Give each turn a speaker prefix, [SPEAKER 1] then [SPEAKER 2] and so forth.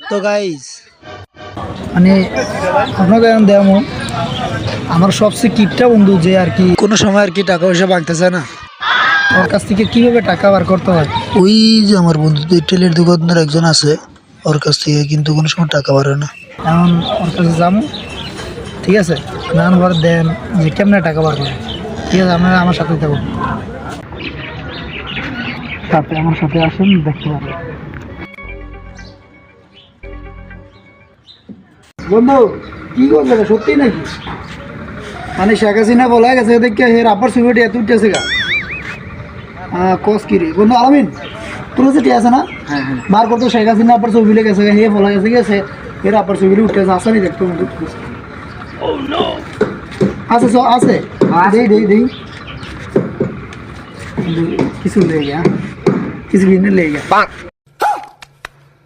[SPEAKER 1] তো গাইস মানে আপনাকে এখন দেখাবো আমার সবচেয়ে কিপটা বন্ধু যে আর কি কোনো সময় আর কি টাকা পয়সা ভাঙতেছে না, ওর কাছ থেকে কিভাবে টাকা বার করতে হয়। ওই যে আমার বন্ধুদের তেলের দোকানদার একজন আছে, ওর কাছ থেকে কিন্তু কোনো সময় টাকা বার হয় না। এখন ওর কাছে যাবো, ঠিক আছে, নান বার দেন যে কেমনে টাকা বার করে। ঠিক আছে, আপনারা আমার সাথে থাকুন, তাতে আমার সাথে আসুন, দেখতে পাবেন। বন্ধু কি করবে সত্যি নাকি? মানে শেখ হাসিনা বলা গেছে দেখে হের আব্বার ছবিটি এত উঠতেছে গা। কস কি রে বন্ধু আলামিন, তোর কাছে ঠিক আছে না? বার করতো শেখ হাসিনা আব্বার ছবি গেছে, হে বলা গেছে গেছে এর আব্বার ছবি উঠতেছে, আসেনি দেখতো বন্ধু। আছে আছে, দেই দেই দেই কিছু লেগে কিছু কিনে লেগে